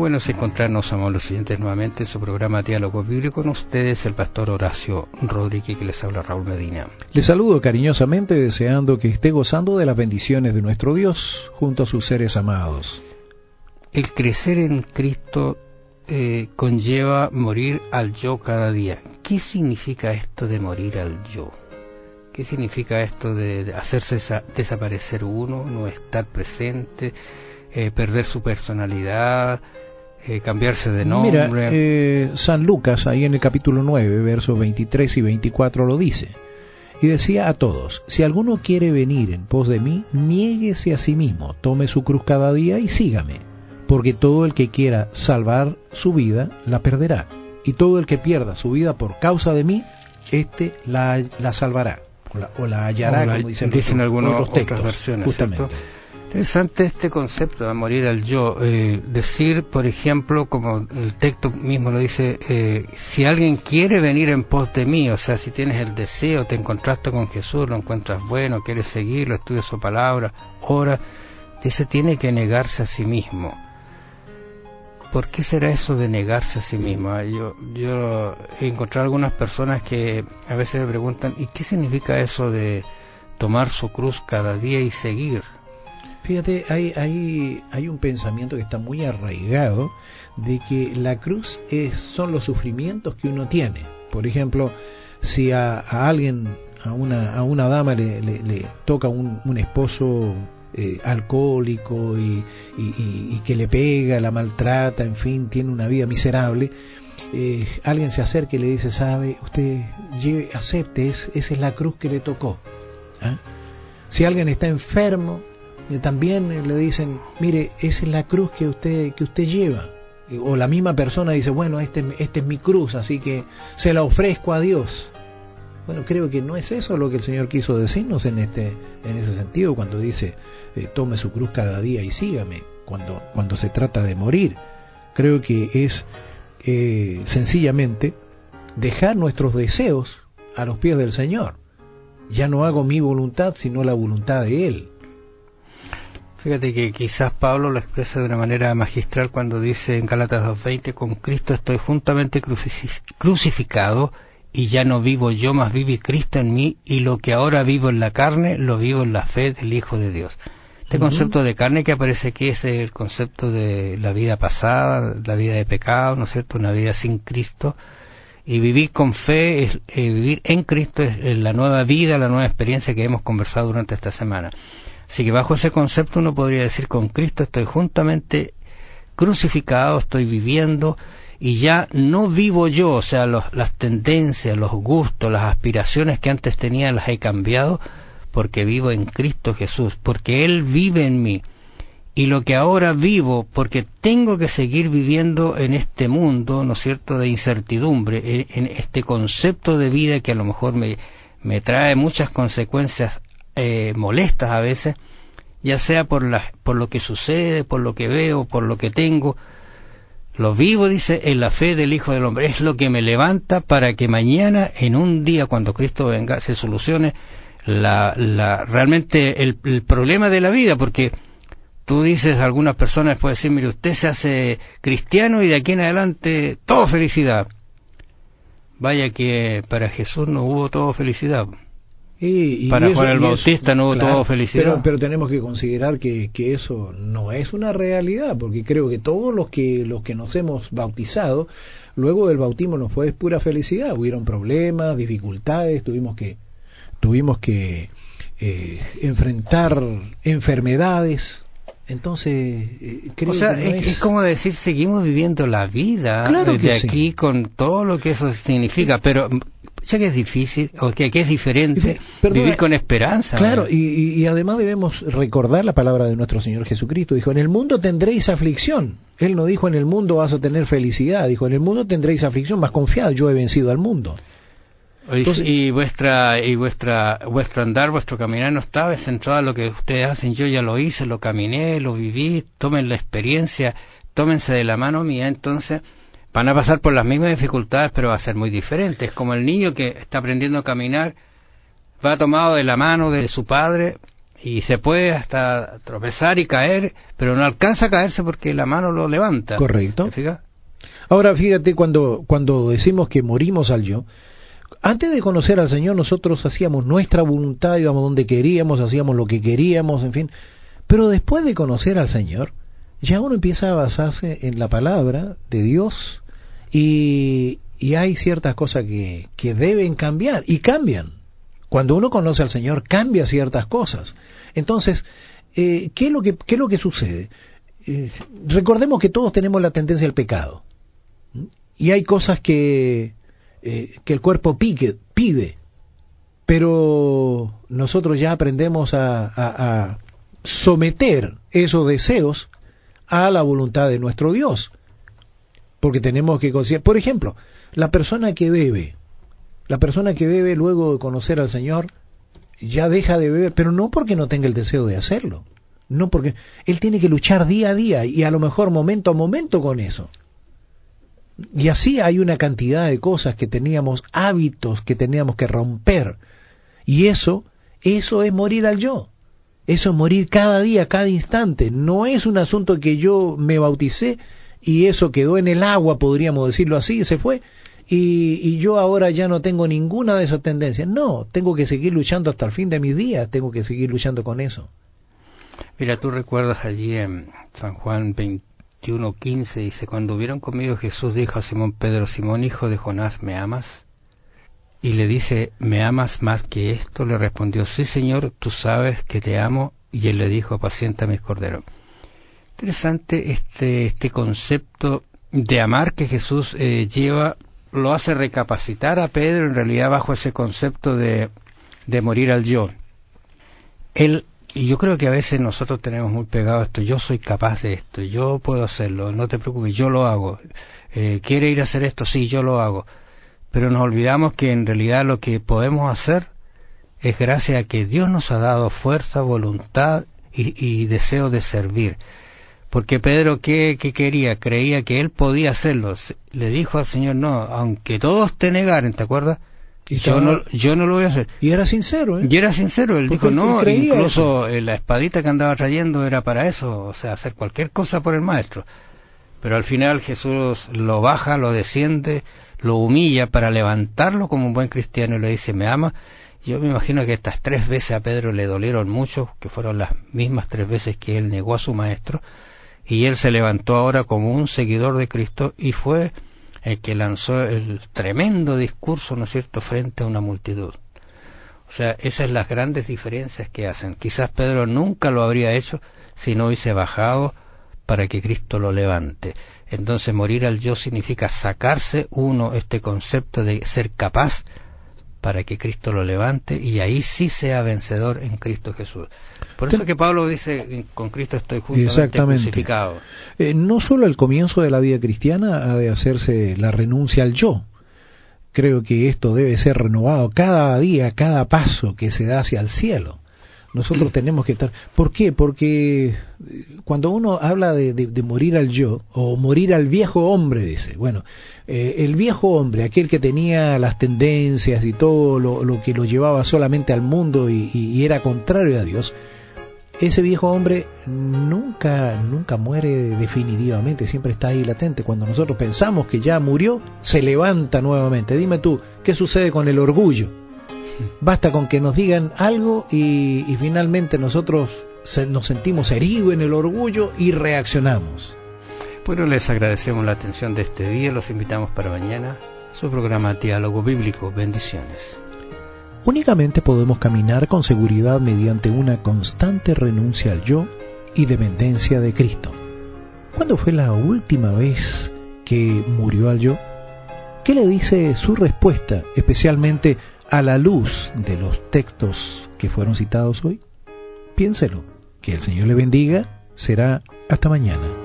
bueno es encontrarnos, amables oyentes, nuevamente en su programa Diálogo Bíblico. Con ustedes, el pastor Horacio Rodríguez, que les habla Raúl Medina. Les saludo cariñosamente, deseando que esté gozando de las bendiciones de nuestro Dios junto a sus seres amados. El crecer en Cristo conlleva morir al yo cada día. ¿Qué significa esto de morir al yo? ¿Qué significa esto de hacerse desaparecer uno, no estar presente, perder su personalidad, cambiarse de nombre? Mira, San Lucas, ahí en el capítulo 9, versos 23 y 24 lo dice. Y decía a todos: si alguno quiere venir en pos de mí, niéguese a sí mismo, tome su cruz cada día y sígame. Porque todo el que quiera salvar su vida, la perderá. Y todo el que pierda su vida por causa de mí, la salvará. O la hallará, como dicen algunos textos, otras versiones, justamente. ¿cierto? Interesante este concepto de morir al yo. Decir, por ejemplo, como el texto mismo lo dice, si alguien quiere venir en pos de mí, o sea, si tienes el deseo, te encontraste con Jesús, lo encuentras bueno, quieres seguirlo, estudias su palabra, ora, dice, tiene que negarse a sí mismo. ¿Por qué será eso de negarse a sí mismo? Yo he encontrado algunas personas que a veces me preguntan, ¿y qué significa eso de tomar su cruz cada día y seguir? Fíjate, hay un pensamiento que está muy arraigado de que la cruz son los sufrimientos que uno tiene. Por ejemplo, si a alguien, a una dama le toca un esposo alcohólico y que le pega, la maltrata, en fin, tiene una vida miserable, alguien se acerca y le dice: sabe, usted acepte, esa es la cruz que le tocó. Si alguien está enfermo, también le dicen: mire, esa es la cruz que usted lleva. O la misma persona dice: bueno, esta es mi cruz, así que se la ofrezco a Dios. Bueno, creo que no es eso lo que el Señor quiso decirnos en ese sentido, cuando dice tome su cruz cada día y sígame, cuando se trata de morir. Creo que es sencillamente dejar nuestros deseos a los pies del Señor. Ya no hago mi voluntad, sino la voluntad de Él. Fíjate que quizás Pablo lo expresa de una manera magistral cuando dice en Gálatas 2:20: con Cristo estoy juntamente crucificado, y ya no vivo yo, mas vive Cristo en mí, y lo que ahora vivo en la carne, lo vivo en la fe del Hijo de Dios. Este concepto de carne que aparece aquí es el concepto de la vida pasada, la vida de pecado, ¿no es cierto?, una vida sin Cristo. Y vivir con fe, vivir en Cristo, es la nueva vida, la nueva experiencia que hemos conversado durante esta semana. Así que bajo ese concepto uno podría decir: con Cristo estoy juntamente crucificado, estoy viviendo, y ya no vivo yo, o sea, las tendencias, los gustos, las aspiraciones que antes tenía las he cambiado, porque vivo en Cristo Jesús, porque Él vive en mí. Y lo que ahora vivo, porque tengo que seguir viviendo en este mundo, ¿no es cierto?, de incertidumbre, en este concepto de vida que a lo mejor me trae muchas consecuencias molestas a veces, ya sea por lo que sucede, por lo que veo, por lo que tengo. Lo vivo, dice, en la fe del Hijo del Hombre. Es lo que me levanta para que mañana, en un día, cuando Cristo venga, se solucione realmente el problema de la vida. Porque tú dices, algunas personas pueden decir: mire, usted se hace cristiano y de aquí en adelante todo felicidad. Vaya que para Jesús no hubo todo felicidad. Para Juan el Bautista no hubo todo felicidad. Pero tenemos que considerar que eso no es una realidad, porque creo que todos los que nos hemos bautizado, luego del bautismo no fue pura felicidad. Hubieron problemas, dificultades, tuvimos que enfrentar enfermedades. Entonces, creo que es como decir, seguimos viviendo la vida, claro, desde sí, aquí, con todo lo que eso significa, pero ya que es difícil, o que es diferente, vivir con esperanza. Claro, y además debemos recordar la palabra de nuestro Señor Jesucristo. Dijo: en el mundo tendréis aflicción. Él no dijo: en el mundo vas a tener felicidad. Dijo: en el mundo tendréis aflicción, mas confiad, yo he vencido al mundo. Entonces, y vuestro andar, vuestro caminar no estaba centrado en lo que ustedes hacen. Yo ya lo hice, lo caminé, lo viví. Tomen la experiencia, tómense de la mano mía. Entonces van a pasar por las mismas dificultades, pero va a ser muy diferente. Es como el niño que está aprendiendo a caminar, va tomado de la mano de su padre y se puede hasta tropezar y caer, pero no alcanza a caerse porque la mano lo levanta. Correcto. ¿Te fijas? Ahora fíjate, cuando decimos que morimos al yo, antes de conocer al Señor nosotros hacíamos nuestra voluntad, íbamos donde queríamos, hacíamos lo que queríamos, en fin. Pero después de conocer al Señor, ya uno empieza a basarse en la palabra de Dios y hay ciertas cosas que deben cambiar y cambian. Cuando uno conoce al Señor cambia ciertas cosas. Entonces, ¿qué es lo que sucede? Recordemos que todos tenemos la tendencia al pecado. Y hay cosas que el cuerpo pide, pero nosotros ya aprendemos a someter esos deseos a la voluntad de nuestro Dios, porque tenemos que considerar, por ejemplo, la persona que bebe luego de conocer al Señor ya deja de beber, pero no porque no tenga el deseo de hacerlo, no, porque él tiene que luchar día a día y a lo mejor momento a momento con eso. Y así hay una cantidad de cosas que teníamos, hábitos que teníamos que romper. Y eso es morir al yo. Eso es morir cada día, cada instante. No es un asunto que yo me bauticé y eso quedó en el agua, podríamos decirlo así, y se fue. Y yo ahora ya no tengo ninguna de esas tendencias. No, tengo que seguir luchando hasta el fin de mis días. Tengo que seguir luchando con eso. Mira, tú recuerdas allí en San Juan 21:15, dice: cuando hubieron comido, Jesús dijo a Simón Pedro: Simón, hijo de Jonás, ¿me amas? Y le dice: ¿me amas más que esto? Le respondió: sí, Señor, tú sabes que te amo. Y él le dijo: apacienta mis corderos. Interesante este concepto de amar que Jesús lleva, lo hace recapacitar a Pedro en realidad bajo ese concepto de morir al yo. Y yo creo que a veces nosotros tenemos muy pegado esto: yo soy capaz de esto, yo puedo hacerlo, no te preocupes, yo lo hago. ¿Quiere ir a hacer esto? Sí, yo lo hago. Pero nos olvidamos que en realidad lo que podemos hacer es gracias a que Dios nos ha dado fuerza, voluntad y deseo de servir. Porque Pedro, ¿qué quería? Creía que él podía hacerlo. Le dijo al Señor: no, aunque todos te negaren, ¿te acuerdas? Yo no lo voy a hacer. Y era sincero, ¿eh? Y era sincero, él porque dijo no, incluso eso. La espadita que andaba trayendo era para eso, o sea, hacer cualquier cosa por el maestro. Pero al final Jesús lo baja, lo desciende, lo humilla para levantarlo como un buen cristiano y le dice: ¿me ama? Yo me imagino que estas 3 veces a Pedro le dolieron mucho, que fueron las mismas 3 veces que él negó a su maestro, y él se levantó ahora como un seguidor de Cristo y fue el que lanzó el tremendo discurso, ¿no es cierto?, frente a una multitud. O sea, esas son las grandes diferencias que hacen. Quizás Pedro nunca lo habría hecho si no hubiese bajado para que Cristo lo levante. Entonces, morir al yo significa sacarse uno este concepto de ser capaz para que Cristo lo levante, y ahí sí sea vencedor en Cristo Jesús. Por eso que Pablo dice: con Cristo estoy juntamente crucificado. No solo el comienzo de la vida cristiana ha de hacerse la renuncia al yo. Creo que esto debe ser renovado cada día, cada paso que se da hacia el cielo. Nosotros tenemos que estar... ¿Por qué? Porque cuando uno habla de morir al yo, o morir al viejo hombre, dice, bueno, el viejo hombre, aquel que tenía las tendencias y todo lo que lo llevaba solamente al mundo y era contrario a Dios, ese viejo hombre nunca muere definitivamente, siempre está ahí latente. Cuando nosotros pensamos que ya murió, se levanta nuevamente. Dime tú, ¿qué sucede con el orgullo? Basta con que nos digan algo y finalmente nosotros nos sentimos heridos en el orgullo y reaccionamos. Bueno, les agradecemos la atención de este día. Los invitamos para mañana, su programa Diálogo Bíblico. Bendiciones. Únicamente podemos caminar con seguridad mediante una constante renuncia al yo y dependencia de Cristo. ¿Cuándo fue la última vez que murió al yo? ¿Qué le dice su respuesta, especialmente a la luz de los textos que fueron citados hoy? Piénselo. Que el Señor le bendiga. Será hasta mañana.